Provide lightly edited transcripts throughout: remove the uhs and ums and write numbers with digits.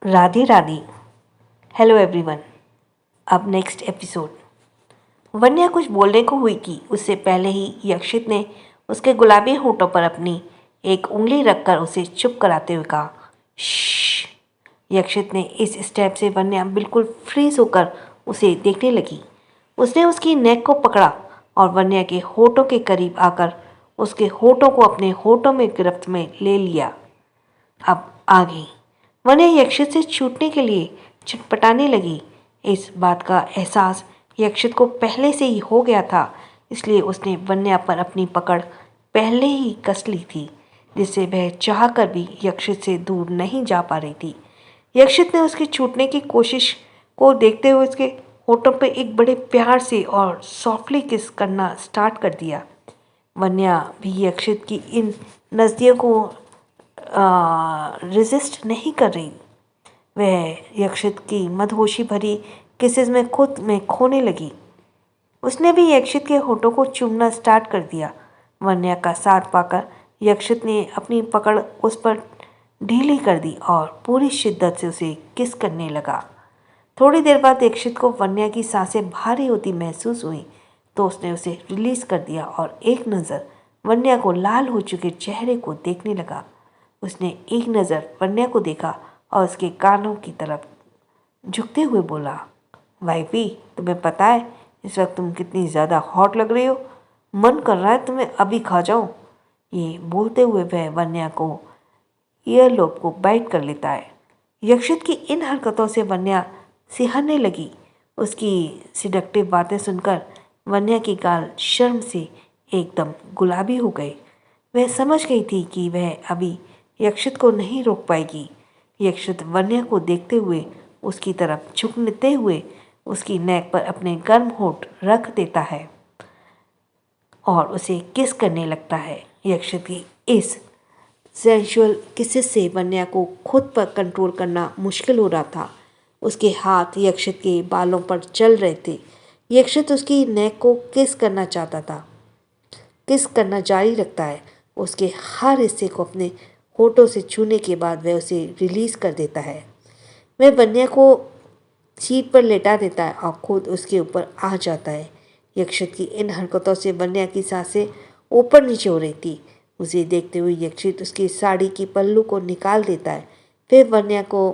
Radhe Radhe. Hello everyone. अब next episode. Vanya कुछ बोलने को हुई कि उससे पहले ही यक्षित ने उसके गुलाबी होठों पर अपनी एक उंगली रखकर उसे चुप कराते हुए कहा, श्श। यक्षित ने इस स्टेप से वन्या बिल्कुल फ्रीज होकर उसे देखने लगी। उसने उसकी नेक को पकड़ा और वन्या के होठों के करीब आकर उसके होठों को अपने होठों में गिरफ्त में ले लिया। अब आ गई। वन्या यक्षित से छूटने के लिए छटपटाने लगी। इस बात का एहसास यक्षित को पहले से ही हो गया था, इसलिए उसने वन्या पर अपनी पकड़ पहले ही कस ली थी, जिससे वह चाहकर भी यक्षित से दूर नहीं जा पा रही थी। यक्षित ने उसके छूटने की कोशिश को देखते हुए उसके होठों पर एक बड़े प्यार से और सॉफ्टली किस करना स्टार्ट कर दिया। वन्या भी यक्षित की इन नज़दियों को रेजिस्ट नहीं कर रही। वह यक्षित की मदहोशी भरी किसेस में खुद में खोने लगी। उसने भी यक्षित के होठों को चूमना स्टार्ट कर दिया। वन्या का साथ पाकर यक्षित ने अपनी पकड़ उस पर ढीली कर दी और पूरी शिद्दत से उसे किस करने लगा। थोड़ी देर बाद यक्षित को वन्या की सांसें भारी होती महसूस हुई, तो उसने उसे रिलीज कर दिया और एक नज़र वन्या को लाल हो चुके चेहरे को देखने लगा। उसने एक नज़र वन्या को देखा और उसके कानों की तरफ झुकते हुए बोला, वाइफी, तुम्हें पता है इस वक्त तुम कितनी ज़्यादा हॉट लग रही हो। मन कर रहा है तुम्हें अभी खा जाऊं। ये बोलते हुए वह वन्या को ईयरलोब को बाइट कर लेता है। यक्षित की इन हरकतों से वन्या सिहरने लगी। उसकी सिडक्टिव बातें सुनकर वन्या की गाल शर्म से एकदम गुलाबी हो गए। वह समझ गई थी कि वह अभी यक्षित को नहीं रोक पाएगी। यक्षित वन्या को देखते हुए उसकी तरफ झुकते हुए उसकी नेक पर अपने गर्म होठ रख देता है और उसे किस करने लगता है। यक्षित की इस सेंशुअल किसेस से वन्या को खुद पर कंट्रोल करना मुश्किल हो रहा था। उसके हाथ यक्षित के बालों पर चल रहे थे। यक्षित उसकी नेक को किस करना चाहता था। किस करना जारी रखता है। उसके हर हिस्से को अपने होठों से छूने के बाद वह उसे रिलीज कर देता है। वह वन्या को सीट पर लेटा देता है और खुद उसके ऊपर आ जाता है। यक्षित की इन हरकतों से वन्या की सांसें ऊपर नीचे हो रही थी। उसे देखते हुए यक्षित उसकी साड़ी की पल्लू को निकाल देता है। फिर वन्या को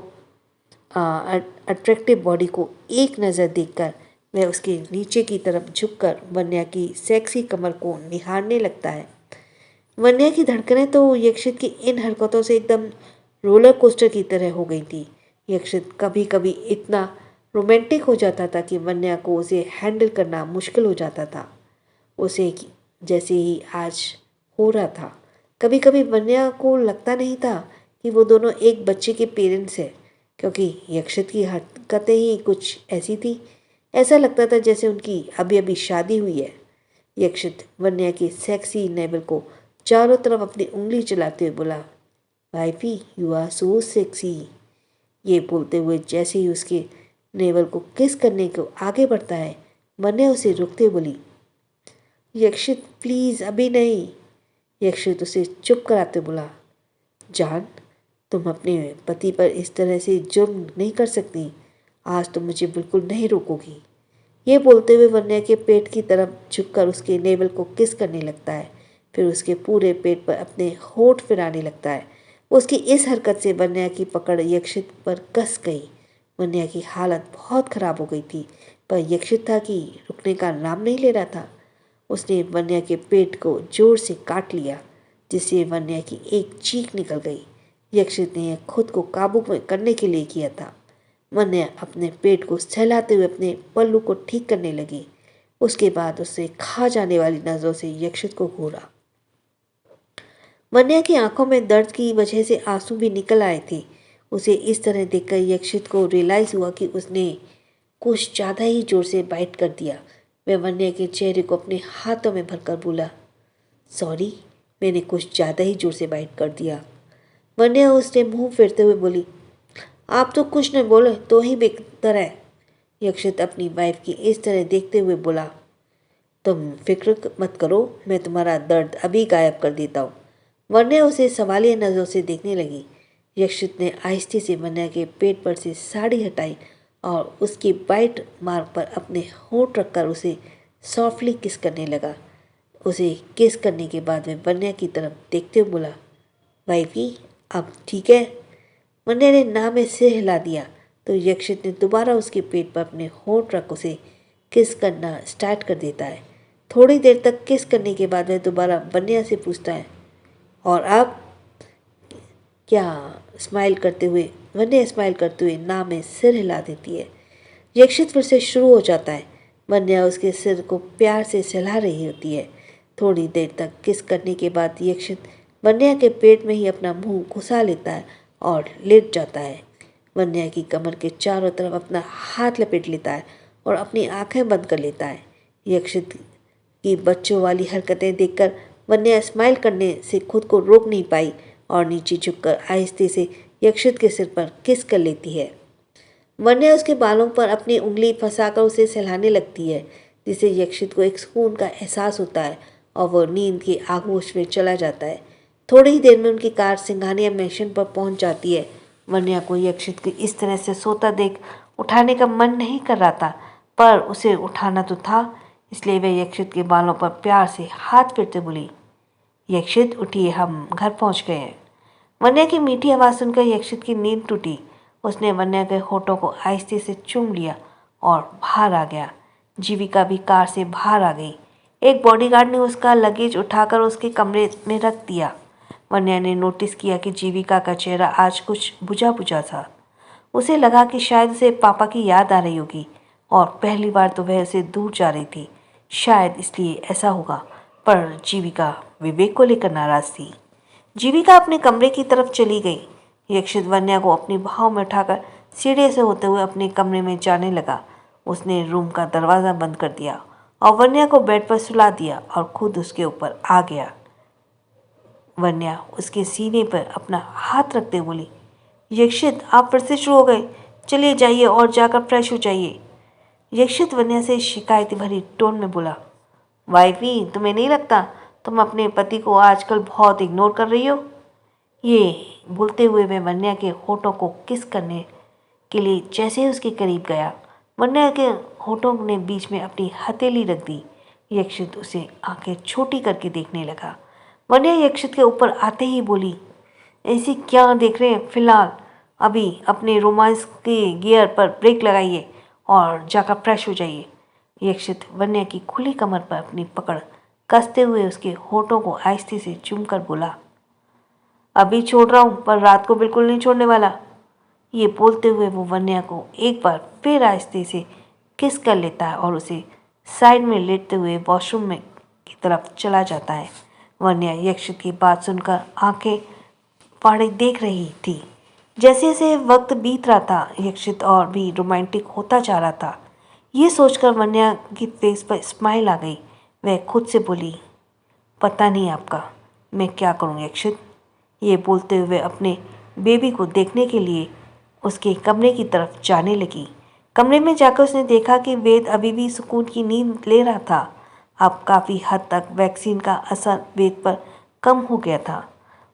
अट्रैक्टिव बॉडी को एक नज़र देखकर वह उसके नीचे की तरफ झुककर वन्या की सेक्सी कमर को निहारने लगता है। वन्या की धड़कनें तो यक्षित की इन हरकतों से एकदम रोलर कोस्टर की तरह हो गई थी। यक्षित कभी कभी इतना रोमांटिक हो जाता था कि वन्या को उसे हैंडल करना मुश्किल हो जाता था, उसे जैसे ही आज हो रहा था। कभी कभी वन्या को लगता नहीं था कि वो दोनों एक बच्चे के पेरेंट्स हैं, क्योंकि यक्षित की हरकतें ही कुछ ऐसी थी। ऐसा लगता था जैसे उनकी अभी अभी शादी हुई है। यक्षित वन्या की सेक्सी नेवल को चारों तरफ अपनी उंगली चलाते हुए बोला, wifey, you are so sexy. ये बोलते हुए जैसे ही उसके नेवल को किस करने को आगे बढ़ता है, वन्या उसे रोकते बोली, यक्षित प्लीज़ अभी नहीं। यक्षित उसे चुप कराते बोला, जान, तुम अपने पति पर इस तरह से जुर्म नहीं कर सकती। आज तुम मुझे बिल्कुल नहीं रोकोगी। ये बोलते हुए वन्या के पेट की तरफ झुककर उसके नेवल को किस करने लगता है। फिर उसके पूरे पेट पर अपने होठ फिराने लगता है। उसकी इस हरकत से वन्या की पकड़ यक्षित पर कस गई। वन्या की हालत बहुत खराब हो गई थी, पर यक्षित था कि रुकने का नाम नहीं ले रहा था। उसने वन्या के पेट को जोर से काट लिया, जिससे वन्या की एक चीख निकल गई। यक्षित ने यह खुद को काबू में करने के लिए किया था। वन्या अपने पेट को सहलाते हुए अपने पल्लू को ठीक करने लगी। उसके बाद उसे खा जाने वाली नजरों से यक्षित को घूरा। वन्या की आंखों में दर्द की वजह से आंसू भी निकल आए थे। उसे इस तरह देखकर यक्षित को रियलाइज हुआ कि उसने कुछ ज़्यादा ही जोर से बाइट कर दिया। वह वन्या के चेहरे को अपने हाथों में भरकर बोला, सॉरी, मैंने कुछ ज़्यादा ही जोर से बाइट कर दिया। वन्या उसने मुंह फेरते हुए बोली, आप तो कुछ न बोले तो ही बेहतर है। यक्षित अपनी वाइफ की इस तरह देखते हुए बोला, तुम फिक्र मत करो, मैं तुम्हारा दर्द अभी गायब कर देता हूँ। वन्या उसे सवालिया नज़रों से देखने लगी। यक्षित ने आहिस्ते से वन्या के पेट पर से साड़ी हटाई और उसकी बाइट मार्क पर अपने होंठ रखकर उसे सॉफ्टली किस करने लगा। उसे किस करने के बाद वह वन्या की तरफ देखते हुए बोला, वाइफी अब ठीक है। वन्या ने ना में सिर हिला दिया तो यक्षित ने दोबारा उसके पेट पर अपने होंठ रख उसे किस करना स्टार्ट कर देता है। थोड़ी देर तक किस करने के बाद वह दोबारा वन्या से पूछता है, और अब क्या? वन्या स्माइल करते हुए ना में सिर हिला देती है। यक्षित फिर से शुरू हो जाता है। वन्या उसके सिर को प्यार से सहला रही होती है। थोड़ी देर तक किस करने के बाद यक्षित वन्या के पेट में ही अपना मुंह घुसा लेता है और लेट जाता है। वन्या की कमर के चारों तरफ अपना हाथ लपेट लेता है और अपनी आंखें बंद कर लेता है। यक्षित की बच्चों वाली हरकतें देखकर वन्या स्माइल करने से खुद को रोक नहीं पाई और नीचे झुककर आहिस्ते से यक्षित के सिर पर किस कर लेती है। वन्या उसके बालों पर अपनी उंगली फंसाकर उसे सहलाने लगती है, जिससे यक्षित को एक सुकून का एहसास होता है और वह नींद के आगोश में चला जाता है। थोड़ी ही देर में उनकी कार सिंघानिया मैंशन पर पहुंच जाती है। वन्या को यक्षित को इस तरह से सोता देख उठाने का मन नहीं कर रहा था, पर उसे उठाना तो था, इसलिए वह यक्षित के बालों पर प्यार से हाथ फेरते बोली, यक्षित उठिए, हम घर पहुंच गए हैं। वन्या की मीठी आवाज़ सुनकर यक्षित की नींद टूटी। उसने वन्या के होठों को आहिस्ते से चूम लिया और बाहर आ गया। जीविका भी कार से बाहर आ गई। एक बॉडीगार्ड ने उसका लगेज उठाकर उसके कमरे में रख दिया। वन्या ने नोटिस किया कि जीविका का चेहरा आज कुछ बुझा बुझा था। उसे लगा कि शायद उसे पापा की याद आ रही होगी और पहली बार तो वह उसे दूर जा रही थी, शायद इसलिए ऐसा होगा। पर जीविका विवेक को लेकर नाराज थी। जीविका अपने कमरे की तरफ चली गई। यक्षित वन्या को अपनी बाहों में उठाकर सीढ़ी से होते हुए अपने कमरे में जाने लगा। उसने रूम का दरवाज़ा बंद कर दिया और वन्या को बेड पर सुला दिया और खुद उसके ऊपर आ गया। वन्या उसके सीने पर अपना हाथ रखते बोली, यक्षित आप फिर से शुरू हो गए, चलिए जाइए और जाकर फ्रेश हो जाइए। यक्षित वन्या से शिकायती भरी टोन में बोला, वाइफी तुम्हें नहीं लगता तुम अपने पति को आजकल बहुत इग्नोर कर रही हो? ये बोलते हुए वह वन्या के होठों को किस करने के लिए जैसे ही उसके करीब गया, वन्या के होठों ने बीच में अपनी हथेली रख दी। यक्षित उसे आंखें छोटी करके देखने लगा। वन्या यक्षित के ऊपर आते ही बोली, ऐसी क्या देख रहे हैं? फिलहाल अभी अपने रोमांस के गियर पर ब्रेक लगाइए और जाकर फ्रेश हो जाइए। यक्षित वन्या की खुली कमर पर अपनी पकड़ कसते हुए उसके होठों को आहिस्ते से चूमकर बोला, अभी छोड़ रहा हूँ पर रात को बिल्कुल नहीं छोड़ने वाला। ये बोलते हुए वो वन्या को एक बार फिर आहिस्ते से किस कर लेता है और उसे साइड में लेटते हुए वॉशरूम में की तरफ चला जाता है। वन्या यक्षित की बात सुनकर आंखें फाड़े देख रही थी। जैसे जैसे वक्त बीत रहा था, यक्षित और भी रोमांटिक होता जा रहा था। ये सोचकर वन्या की फेस पर स्माइल आ गई। वह खुद से बोली, पता नहीं आपका मैं क्या करूं यक्षित। ये बोलते हुए अपने बेबी को देखने के लिए उसके कमरे की तरफ जाने लगी। कमरे में जाकर उसने देखा कि वेद अभी भी सुकून की नींद ले रहा था। अब काफ़ी हद तक वैक्सीन का असर वेद पर कम हो गया था।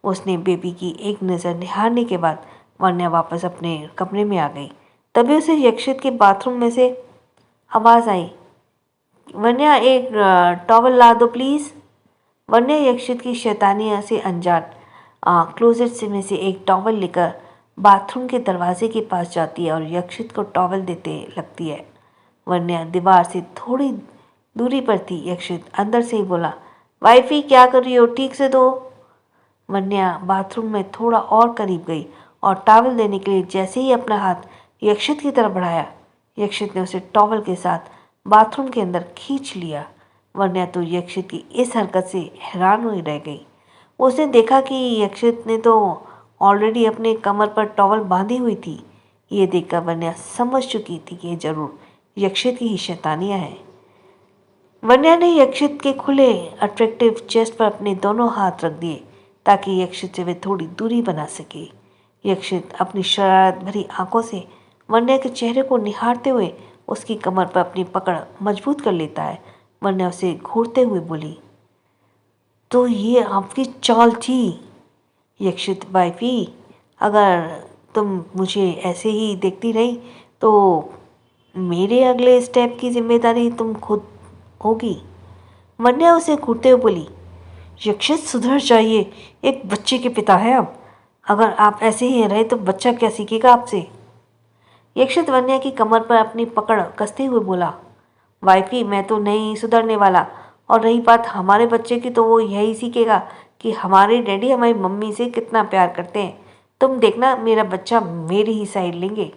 उसने बेबी की एक नज़र निहारने के बाद वन्या वापस अपने कमरे में आ गई। तभी उसे यक्षित के बाथरूम में से आवाज़ आई, वन्या एक टॉवल ला दो प्लीज़। वन्या यक्षित की शैतानिया से अनजान क्लोजेट से में से एक टॉवल लेकर बाथरूम के दरवाजे के पास जाती है और यक्षित को टॉवल देते लगती है। वन्या दीवार से थोड़ी दूरी पर थी। यक्षित अंदर से ही बोला, वाइफी क्या कर रही हो, ठीक से दो। वन्या बाथरूम में थोड़ा और करीब गई और टॉवल देने के लिए जैसे ही अपना हाथ यक्षित की तरफ बढ़ाया, यक्षित ने उसे टॉवल के साथ बाथरूम के अंदर खींच लिया। वन्या तो यक्षित की इस हरकत से हैरान हुई रह गई। उसने देखा कि यक्षित ने तो ऑलरेडी अपने कमर पर टॉवल बांधी हुई थी। ये देखकर वन्या समझ चुकी थी कि ये जरूर यक्षित की ही शैतानियाँ है। वन्या ने यक्षित के खुले अट्रैक्टिव चेस्ट पर अपने दोनों हाथ रख दिए ताकि यक्षित से वे थोड़ी दूरी बना सके। यक्षित अपनी शरारत भरी आंखों से वन्या के चेहरे को निहारते हुए उसकी कमर पर अपनी पकड़ मजबूत कर लेता है। वन्या उसे घूरते हुए बोली, तो ये आपकी चाल थी यक्षित वाइफी, अगर तुम मुझे ऐसे ही देखती रही तो मेरे अगले स्टेप की जिम्मेदारी तुम खुद होगी। वन्या उसे घूरते हुए बोली, यक्षित सुधर जाइए, एक बच्चे के पिता है अब। अगर आप ऐसे ही रहे तो बच्चा क्या सीखेगा आपसे। यक्षित वन्या की कमर पर अपनी पकड़ कसते हुए बोला, वाइफी मैं तो नहीं सुधरने वाला, और रही बात हमारे बच्चे की तो वो यही सीखेगा कि हमारे डैडी हमारी मम्मी से कितना प्यार करते हैं। तुम देखना मेरा बच्चा मेरी ही साइड लेंगे।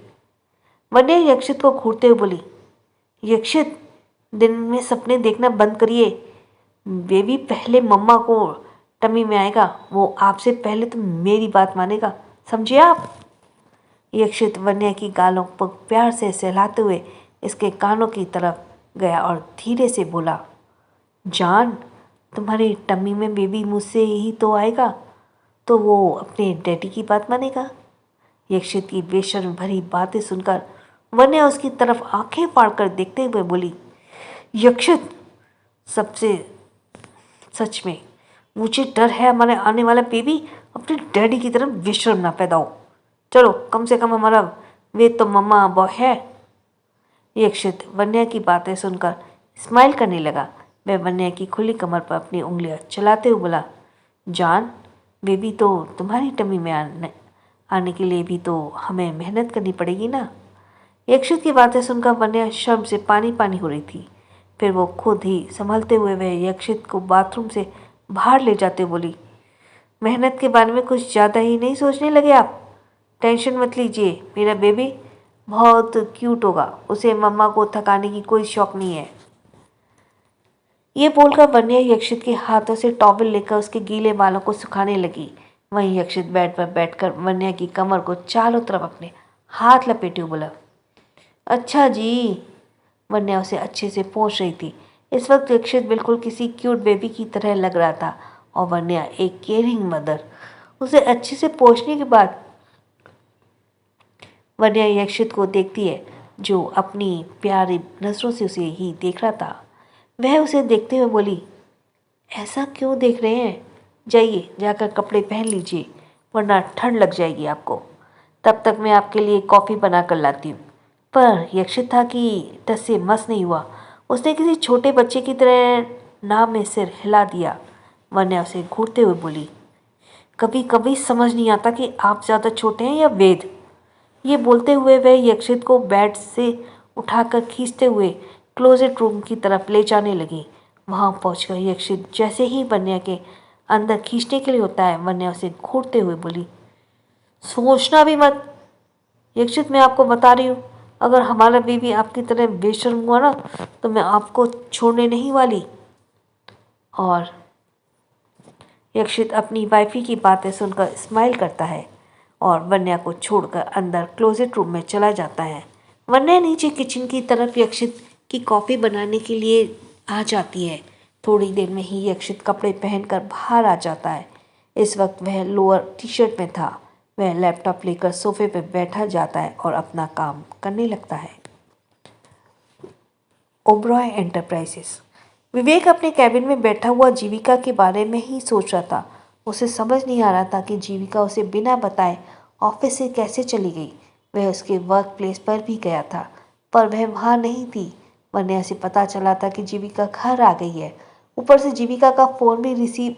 वन्या यक्षित को घूरते हुए बोली, यक्षित दिन में सपने देखना बंद करिए। बेबी पहले मम्मा को टमी में आएगा, वो आपसे पहले तो मेरी बात मानेगा, समझिए आप। यक्षित वन्या की गालों पर प्यार से सहलाते हुए इसके कानों की तरफ गया और धीरे से बोला, जान तुम्हारी टम्मी में बेबी मुझसे ही तो आएगा, तो वो अपने डैडी की बात मानेगा। यक्षित की बेशर्म भरी बातें सुनकर वन्या उसकी तरफ आंखें फाड़कर देखते हुए बोली, यक्षित सबसे सच में मुझे डर है हमारे आने वाला बेबी अपने डैडी की तरफ बेशर्म ना पैदा हो। चलो कम से कम हमारा वे तो मम्मा बॉय है। यक्षित वन्या की बातें सुनकर स्माइल करने लगा। वह वन्या की खुली कमर पर अपनी उंगलियां चलाते हुए बोला, जान बेबी तो तुम्हारी टमी में आने के लिए भी तो हमें मेहनत करनी पड़ेगी ना। यक्षित की बातें सुनकर वन्या शर्म से पानी पानी हो रही थी। फिर वो खुद ही संभलते हुए वह यक्षित को बाथरूम से बाहर ले जाते बोली, मेहनत के बारे में कुछ ज़्यादा ही नहीं सोचने लगे आप। टेंशन मत लीजिए, मेरा बेबी बहुत क्यूट होगा, उसे मम्मा को थकाने की कोई शौक नहीं है। ये बोलकर वन्या यक्षित के हाथों से टॉवल लेकर उसके गीले बालों को सुखाने लगी। वहीं यक्षित बेड पर बैठकर वन्या की कमर को चारों तरफ अपने हाथ लपेटे हुए बोला, अच्छा जी। वन्या उसे अच्छे से पोंछ रही थी। इस वक्त यक्षित बिल्कुल किसी क्यूट बेबी की तरह लग रहा था और वन्या एक केयरिंग मदर। उसे अच्छे से पोंछने के बाद वन्या यक्षित को देखती है जो अपनी प्यारी नजरों से उसे ही देख रहा था। वह उसे देखते हुए बोली, ऐसा क्यों देख रहे हैं, जाइए जाकर कपड़े पहन लीजिए वरना ठंड लग जाएगी आपको। तब तक मैं आपके लिए कॉफ़ी बना कर लाती हूँ। पर यक्षित था कि टस से मस नहीं हुआ। उसने किसी छोटे बच्चे की तरह नाव में सिर हिला दिया। वन्या उसे घूरते हुए बोली, कभी कभी समझ नहीं आता कि आप ज़्यादा छोटे हैं या वेद। ये बोलते हुए वह यक्षित को बेड से उठाकर खींचते हुए क्लोजेट रूम की तरफ ले जाने लगी। वहां पहुंचकर यक्षित जैसे ही वन्या के अंदर खींचने के लिए होता है, वन्या उसे घूरते हुए बोली, सोचना भी मत। यक्षित मैं आपको बता रही हूँ, अगर हमारा बेबी आपकी तरह बेशर्म हुआ ना तो मैं आपको छोड़ने नहीं वाली। और यक्षित अपनी वाइफी की बातें सुनकर स्माइल करता है और वन्या को छोड़कर अंदर क्लोजेट रूम में चला जाता है। वन्या नीचे किचन की तरफ यक्षित की कॉफ़ी बनाने के लिए आ जाती है। थोड़ी देर में ही यक्षित कपड़े पहनकर बाहर आ जाता है। इस वक्त वह लोअर टी शर्ट में था। वह लैपटॉप लेकर सोफे पर बैठा जाता है और अपना काम करने लगता है। ओबरॉय एंटरप्राइजेस। विवेक अपने कैबिन में बैठा हुआ जीविका के बारे में ही सोच रहा था। उसे समझ नहीं आ रहा था कि जीविका उसे बिना बताए ऑफिस से कैसे चली गई। वह उसके वर्क प्लेस पर भी गया था पर वह वहाँ नहीं थी। वन्या से पता चला था कि जीविका घर आ गई है। ऊपर से जीविका का फ़ोन भी रिसीव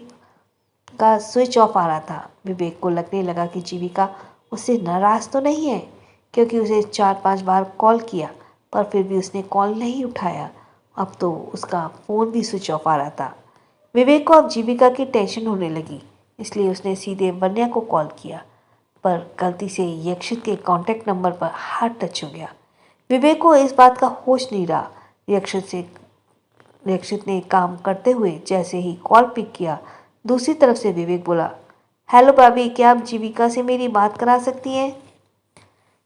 का स्विच ऑफ आ रहा था। विवेक को लगने लगा कि जीविका उससे नाराज़ तो नहीं है क्योंकि उसे 4-5 बार कॉल किया पर फिर भी उसने कॉल नहीं उठाया। अब तो उसका फ़ोन भी स्विच ऑफ आ रहा था। विवेक को अब जीविका की टेंशन होने लगी, इसलिए उसने सीधे वन्या को कॉल किया पर गलती से यक्षित के कॉन्टैक्ट नंबर पर हाथ टच हो गया। विवेक को इस बात का होश नहीं रहा। यक्षित ने काम करते हुए जैसे ही कॉल पिक किया, दूसरी तरफ से विवेक बोला, हेलो भाभी, क्या आप जीविका से मेरी बात करा सकती हैं।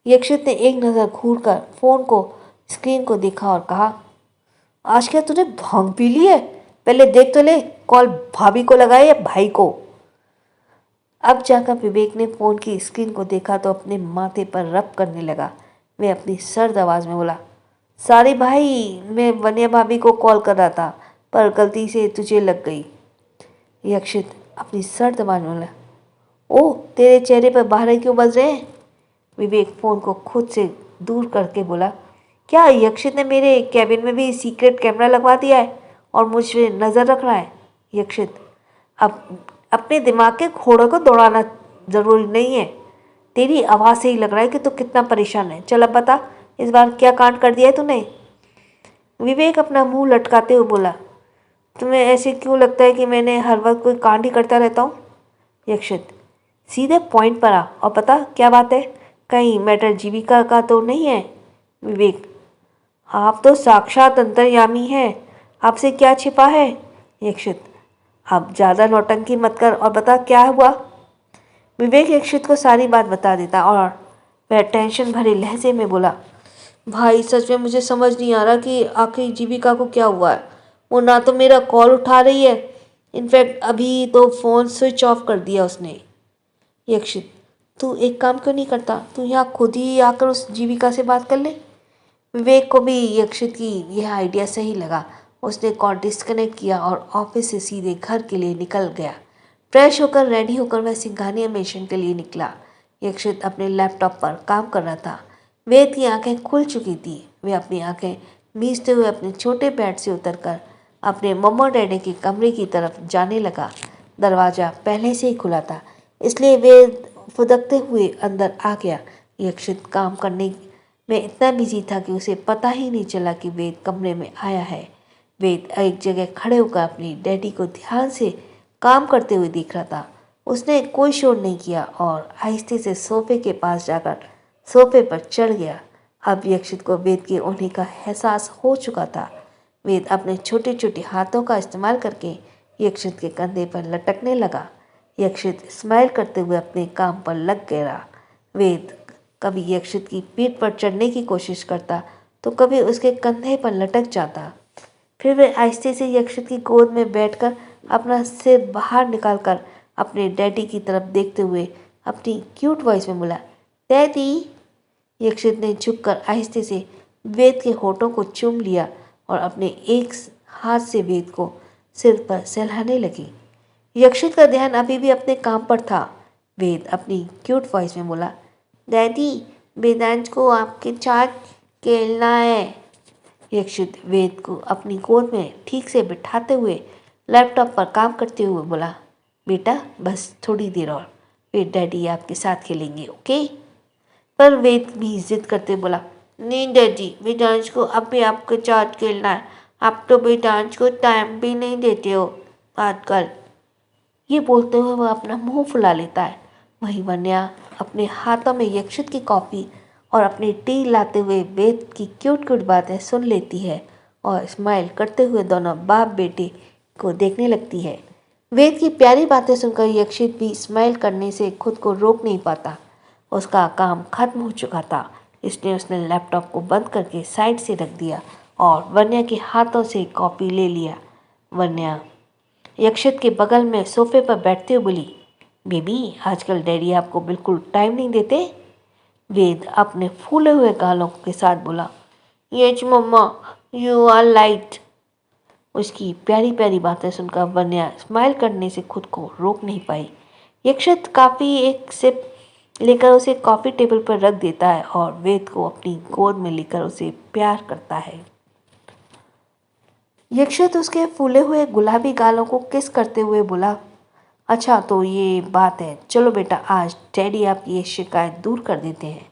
यक्षित ने एक नज़र घूरकर फ़ोन को स्क्रीन को देखा और कहा, आज क्या तूने भांग पी ली है, पहले देख तो ले कॉल भाभी को लगाए या भाई को। अब जाकर विवेक ने फ़ोन की स्क्रीन को देखा तो अपने माथे पर रब करने लगा। वह अपनी सर्द आवाज़ में बोला, सॉरी भाई, मैं वन्या भाभी को कॉल कर रहा था पर गलती से तुझे लग गई। यक्षित अपनी सर्द आवाज़ में बोला, ओह, तेरे चेहरे पर बाहर क्यों बज रहे हैं? विवेक फ़ोन को खुद से दूर करके बोला। क्या यक्षित ने मेरे कैबिन में भी सीक्रेट कैमरा लगवा दिया है और मुझ पे नज़र रख रहा है? यक्षित, अब अपने दिमाग के घोड़ों को दौड़ाना ज़रूरी नहीं है। तेरी आवाज़ से ही लग रहा है कि तू कितना परेशान है। चल अब बता, इस बार क्या कांड कर दिया है तूने? विवेक अपना मुंह लटकाते हुए बोला। तुम्हें ऐसे क्यों लगता है कि मैंने हर वक्त कोई कांड ही करता रहता हूँ? यक्षित, सीधे पॉइंट पर आ और बता क्या बात है। कहीं मैटर जीविका का तो नहीं है? विवेक, आप तो साक्षात अंतर्यामी हैं, आपसे क्या छिपा है? यक्षित, अब ज़्यादा नौटंकी मत कर और बता क्या हुआ। विवेक यक्षित को सारी बात बता देता और वह टेंशन भरे लहजे में बोला। भाई सच में मुझे समझ नहीं आ रहा कि आखिर जीविका को क्या हुआ है। वो ना तो मेरा कॉल उठा रही है, इनफैक्ट अभी तो फ़ोन स्विच ऑफ कर दिया उसने। यक्षित, तू एक काम क्यों नहीं करता, तू यहाँ खुद ही आकर उस जीविका से बात कर ले। विवेक को भी यक्षित की यह आइडिया सही लगा। उसने कॉल डिस्कनेक्ट किया और ऑफिस से सीधे घर के लिए निकल गया। फ्रेश होकर रेडी होकर वह सिंघानिया मिशन के लिए निकला। यक्षित अपने लैपटॉप पर काम कर रहा था। वेद की आंखें खुल चुकी थी। वह अपनी आंखें मीचते हुए अपने छोटे बेड से उतरकर अपने मम्मा डैडी के कमरे की तरफ जाने लगा। दरवाज़ा पहले से ही खुला था, इसलिए वेद फुदकते हुए अंदर आ गया। यक्षित काम करने में इतना बिजी था कि उसे पता ही नहीं चला कि वेद कमरे में आया है। वेद एक जगह खड़े होकर अपनी डैडी को ध्यान से काम करते हुए देख रहा था। उसने कोई शोर नहीं किया और आहिस्ते से सोफे के पास जाकर सोफे पर चढ़ गया। अब यक्षित को वेद के होने का एहसास हो चुका था। वेद अपने छोटे छोटे हाथों का इस्तेमाल करके यक्षित के कंधे पर लटकने लगा। यक्षित स्माइल करते हुए अपने काम पर लग गया। वेद कभी यक्षित की पीठ पर चढ़ने की कोशिश करता तो कभी उसके कंधे पर लटक जाता। फिर वह आहिस्ते से यक्षित की गोद में बैठकर अपना सिर बाहर निकालकर अपने डैडी की तरफ देखते हुए अपनी क्यूट वॉइस में बोला, डैडी। यक्षित ने झुककर आहिस्ते से वेद के होठों को चूम लिया और अपने एक हाथ से वेद को सिर पर सहलाने लगी। यक्षित का ध्यान अभी भी अपने काम पर था। वेद अपनी क्यूट वॉइस में बोला, डैडी, वेदांश को आपके साथ खेलना है। यक्षित वेद को अपनी गोद में ठीक से बिठाते हुए लैपटॉप पर काम करते हुए बोला, बेटा बस थोड़ी देर और, फिर डैडी आपके साथ खेलेंगे, ओके? पर वेद भी जिद करते बोला, नहीं डैडी, वेदांश को अब भी आपके साथ खेलना है। आप तो वेदांश को टाइम भी नहीं देते हो आजकल। ये बोलते हुए वह अपना मुंह फुला लेता है। वहीं वन्या अपने हाथों में यक्षित की कॉफ़ी और अपनी टी लाते हुए वेद की क्यूट क्यूट बातें सुन लेती है और स्माइल करते हुए दोनों बाप बेटे को देखने लगती है। वेद की प्यारी बातें सुनकर यक्षित भी स्माइल करने से खुद को रोक नहीं पाता। उसका काम खत्म हो चुका था, इसलिए उसने लैपटॉप को बंद करके साइड से रख दिया और वन्या के हाथों से कॉफ़ी ले लिया। वन्या यक्षित के बगल में सोफे पर बैठते हुए बोली, बेबी आजकल डैडी आपको बिल्कुल टाइम नहीं देते। वेद अपने फूले हुए गालों के साथ बोला, yes mamma, you are light. उसकी प्यारी प्यारी बातें सुनकर वन्या स्माइल करने से खुद को रोक नहीं पाई। यक्षित काफ़ी एक सिप लेकर उसे कॉफ़ी टेबल पर रख देता है और वेद को अपनी गोद में लेकर उसे प्यार करता है। यक्षित उसके फूले हुए गुलाबी गालों को किस करते हुए बोला, अच्छा तो ये बात है, चलो बेटा आज डैडी आपकी ये शिकायत दूर कर देते हैं।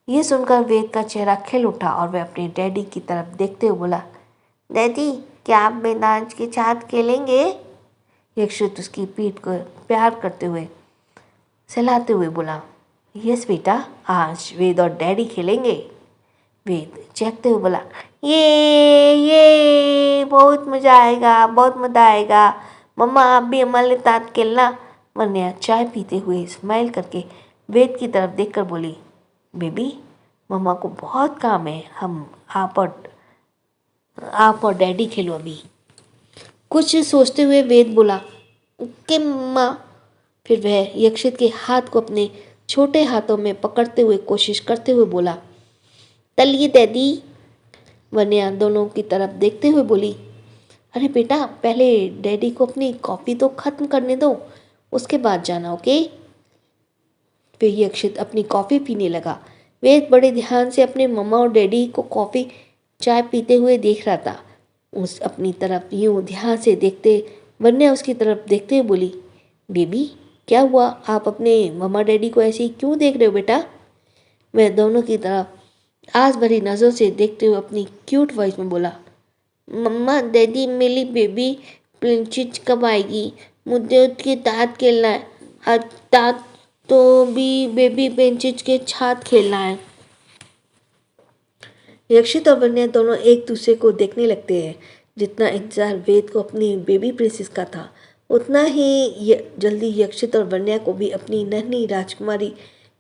ये सुनकर वेद का चेहरा खिल उठा और वह अपने डैडी की तरफ देखते हुए बोला, डैडी क्या आप वेदांश के साथ खेलेंगे? यक्षित उसकी पीठ को प्यार करते हुए सहलाते हुए बोला, यस बेटा, आज वेद और डैडी खेलेंगे। वेद चहकते हुए बोला, ये बहुत मज़ा आएगा, बहुत मज़ा आएगा। मम्मा आप भी हमारे साथ खेलना। वन्या चाय पीते हुए स्माइल करके वेद की तरफ देखकर बोली, बेबी मम्मा को बहुत काम है, हम आप और डैडी खेलो अभी। कुछ सोचते हुए वेद बोला, ओके मम्मा। फिर वह यक्षित के हाथ को अपने छोटे हाथों में पकड़ते हुए कोशिश करते हुए बोला, चलिए डैडी। वन्या दोनों की तरफ देखते हुए बोली, अरे बेटा पहले डैडी को अपनी कॉफ़ी तो ख़त्म करने दो, उसके बाद जाना, ओके? फिर यक्षित अपनी कॉफ़ी पीने लगा। वेद बड़े ध्यान से अपने मम्मा और डैडी को कॉफ़ी चाय पीते हुए देख रहा था। उस अपनी तरफ यूं ध्यान से देखते वन्या उसकी तरफ देखते हुए बोली, बेबी क्या हुआ, आप अपने मम्मा डैडी को ऐसे ही क्यों देख रहे हो बेटा? वह दोनों की तरफ आस भरी नज़रों से देखते हुए अपनी क्यूट वॉइस में बोला, मम्मा डैडी मेरी बेबी प्रिंसेस कब आएगी? मुझे उसके साथ खेलना है। साथ तो भी बेबी प्रिंसेस के साथ खेलना है। यक्षित और वन्या दोनों एक दूसरे को देखने लगते हैं। जितना इंतजार वेद को अपनी बेबी प्रिंसेस का था, उतना ही जल्दी यक्षित और वन्या को भी अपनी नन्ही राजकुमारी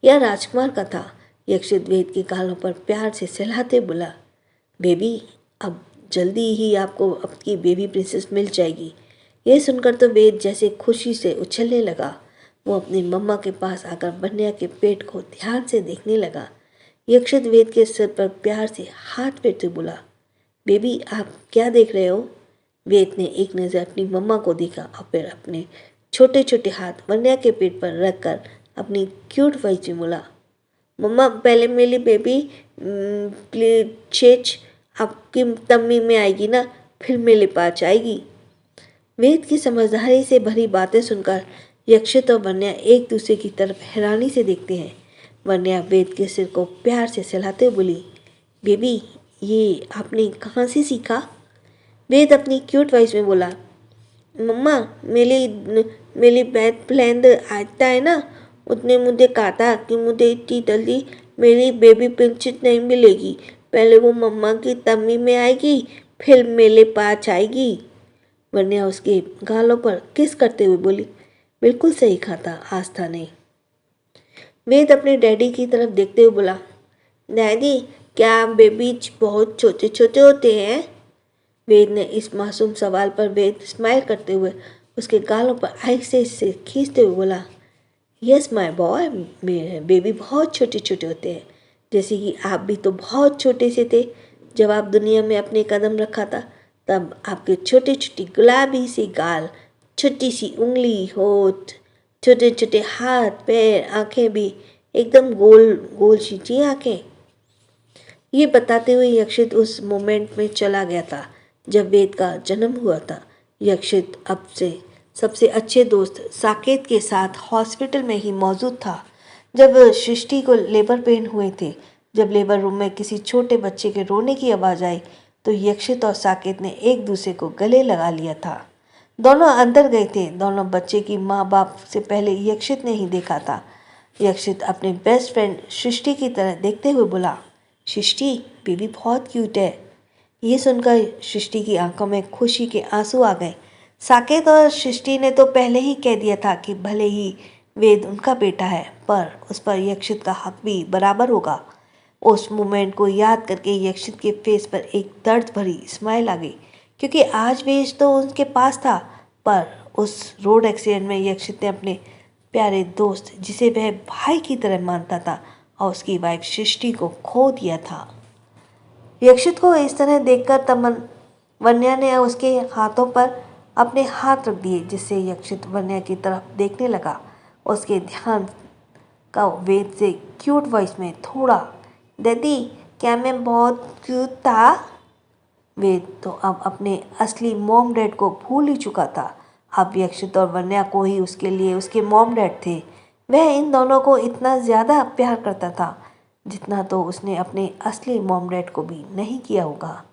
या राजकुमार का था। यक्षित वेद के गालों पर प्यार से सहलाते बोला, बेबी अब जल्दी ही आपको आपकी बेबी प्रिंसेस मिल जाएगी। यह सुनकर तो वेद जैसे खुशी से उछलने लगा। वो अपनी मम्मा के पास आकर वन्या के पेट को ध्यान से देखने लगा। यक्षित वेद के सिर पर प्यार से हाथ फेरते बोला, बेबी आप क्या देख रहे हो? वेद ने एक नज़र अपनी मम्मा को देखा और फिर अपने छोटे छोटे हाथ वन्या के पेट पर रखकर अपनी क्यूट वॉइस में बोला, मम्मा पहले मेरी बेबी प्लीज आपकी तम्मी में आएगी ना, फिर मेरे पास आएगी। वेद की समझदारी से भरी बातें सुनकर यक्षित और वन्या एक दूसरे की तरफ हैरानी से देखते हैं। वन्या वेद के सिर को प्यार से सहलाते बोली, बेबी ये आपने कहाँ से सीखा? वेद अपनी क्यूट वॉइस में बोला, मम्मा मेरी बेस्ट फ्रेंड आता है ना, उसने मुझे कहा था कि मुझे इतनी जल्दी मेरी बेबी प्रिंसेस नहीं मिलेगी। पहले वो मम्मा की तम्मी में आएगी, फिर मेरे पास आएगी। वन्या उसके गालों पर किस करते हुए बोली, बिल्कुल सही कहा था आस्था ने। वेद अपने डैडी की तरफ देखते हुए बोला, डैडी क्या बेबीज बहुत छोटे छोटे होते हैं? वेद ने इस मासूम सवाल पर वेद स्माइल करते हुए उसके गालों पर ऐसे से खींचते हुए बोला, यस माय बॉय, मेरे बेबी बहुत छोटे छोटे होते हैं, जैसे कि आप भी तो बहुत छोटे से थे जब आप दुनिया में अपने कदम रखा था। तब आपके छोटे छोटे गुलाबी सी गाल, छोटी सी उंगली, होठ, छोटे छोटे हाथ पैर, आंखें भी एकदम गोल गोल सी आंखें। ये बताते हुए यक्षित उस मोमेंट में चला गया था जब वेद का जन्म हुआ था। यक्षित अब से सबसे अच्छे दोस्त साकेत के साथ हॉस्पिटल में ही मौजूद था जब सृष्टि को लेबर पेन हुए थे। जब लेबर रूम में किसी छोटे बच्चे के रोने की आवाज़ आई तो यक्षित और साकेत ने एक दूसरे को गले लगा लिया था। दोनों अंदर गए थे। दोनों बच्चे की माँ बाप से पहले यक्षित ने ही देखा था। यक्षित अपने बेस्ट फ्रेंड सृष्टि की तरह देखते हुए बोला, सृष्टि बेबी बहुत क्यूट है। ये सुनकर सृष्टि की आंखों में खुशी के आंसू आ गए। साकेत और सृष्टि ने तो पहले ही कह दिया था कि भले ही वेद उनका बेटा है पर उस पर यक्षित का हक भी बराबर होगा। उस मोमेंट को याद करके यक्षित के फेस पर एक दर्द भरी स्माइल आ गई क्योंकि आज वेद तो उनके पास था पर उस रोड एक्सीडेंट में यक्षित ने अपने प्यारे दोस्त जिसे वह भाई की तरह मानता था और उसकी वाइफ सृष्टि को खो दिया था। यक्षित को इस तरह देखकर तमन वन्या ने उसके हाथों पर अपने हाथ रख दिए जिससे यक्षित वन्या की तरफ देखने लगा। उसके ध्यान का वेद से क्यूट वॉइस में थोड़ा, दीदी क्या मैं बहुत क्यूट था? वेद तो अब अपने असली मॉम डैड को भूल ही चुका था। अब यक्षित और वन्या को ही उसके लिए उसके मॉम डैड थे। वह इन दोनों को इतना ज़्यादा प्यार करता था जितना तो उसने अपने असली मॉम डैड को भी नहीं किया होगा।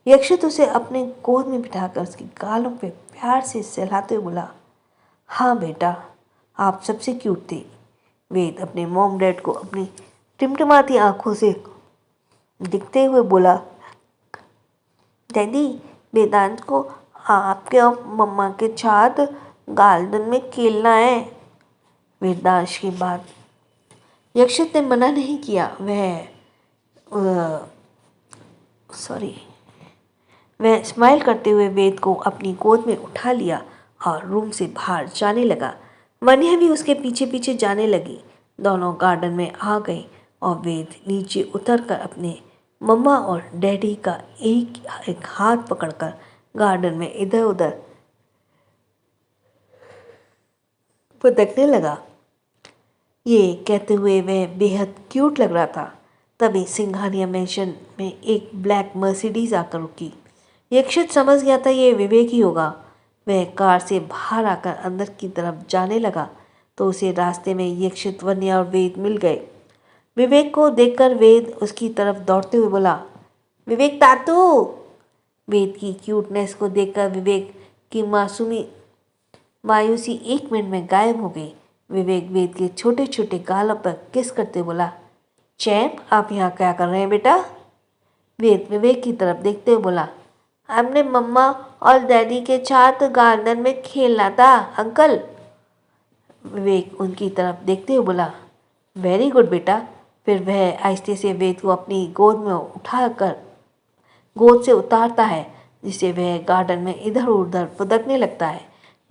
यक्षित उसे अपने गोद में बिठाकर उसके गालों पे प्यार से सहलाते हुए बोला, हाँ बेटा आप सबसे क्यूट थे। वेद अपने मॉम डैड को अपनी टिमटिमाती आंखों से दिखते हुए बोला, डैडी वेदांत को आपके और मम्मा के साथ गार्डन में खेलना है। वेदांश की बात यक्षित ने मना नहीं किया। वह स्माइल करते हुए वेद को अपनी गोद में उठा लिया और रूम से बाहर जाने लगा। वन्या भी उसके पीछे पीछे जाने लगी। दोनों गार्डन में आ गए और वेद नीचे उतरकर अपने मम्मा और डैडी का एक एक हाथ पकड़कर गार्डन में इधर उधर भटकने लगा। ये कहते हुए वह बेहद क्यूट लग रहा था। तभी सिंघानिया मेंशन में एक ब्लैक मर्सिडीज आकर रुकी। यक्षित समझ गया था ये विवेक ही होगा। वह कार से बाहर आकर अंदर की तरफ जाने लगा तो उसे रास्ते में यक्षित, वन्या और वेद मिल गए। विवेक को देखकर वेद उसकी तरफ दौड़ते हुए बोला, विवेक तातू। वेद की क्यूटनेस को देखकर विवेक की मायूसी 1 मिनट में गायब हो गई। विवेक वेद के छोटे छोटे गालों पर किस करते बोला, चैप आप यहाँ क्या कर रहे हैं बेटा? वेद विवेक की तरफ देखते हुए बोला, हमने मम्मा और डैडी के साथ गार्डन में खेलना था अंकल। विवेक उनकी तरफ देखते हुए बोला, वेरी गुड बेटा। फिर वह आहिस्ते से वेद को अपनी गोद से उतारता है, जिससे वह गार्डन में इधर उधर फुदकने लगता है।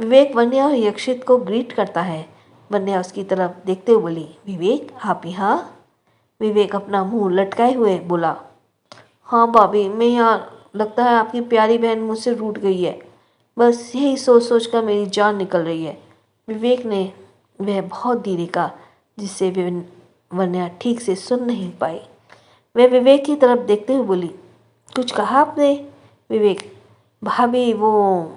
विवेक वन्या और यक्षित को ग्रीट करता है। वन्या उसकी तरफ देखते हुए बोली, विवेक आप यहाँ? विवेक अपना मुंह लटकाए हुए बोला, हाँ भाभी मैं यहाँ। लगता है आपकी प्यारी बहन मुझसे रूठ गई है। बस यही सोच सोच कर मेरी जान निकल रही है। विवेक ने वह बहुत धीरे कहा, जिससे वन्या ठीक से सुन नहीं पाई। वह विवेक की तरफ देखते हुए बोली, कुछ कहा आपने? विवेक, भाभी वो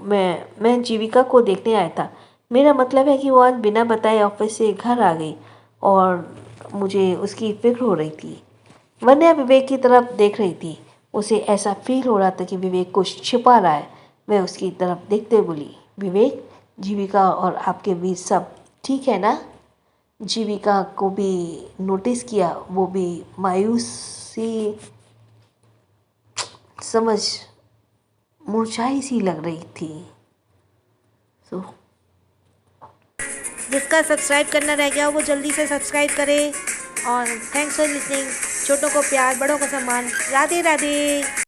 मैं जीविका को देखने आया था। मेरा मतलब है कि वो आज बिना बताए ऑफिस से घर आ गई और मुझे उसकी फिक्र हो रही थी। वन्या विवेक की तरफ देख रही थी। उसे ऐसा फील हो रहा था कि विवेक कुछ छिपा रहा है। वह उसकी तरफ देखते हुए बोली, विवेक जीविका और आपके बीच सब ठीक है ना? जीविका को भी नोटिस किया, वो भी मायूसी समझ मुरझाई सी लग रही थी। जिसका सब्सक्राइब करना रह गया वो जल्दी से सब्सक्राइब करे। और थैंक्स फॉर लिसनिंग। छोटों को प्यार, बड़ों को सम्मान। राधे राधे।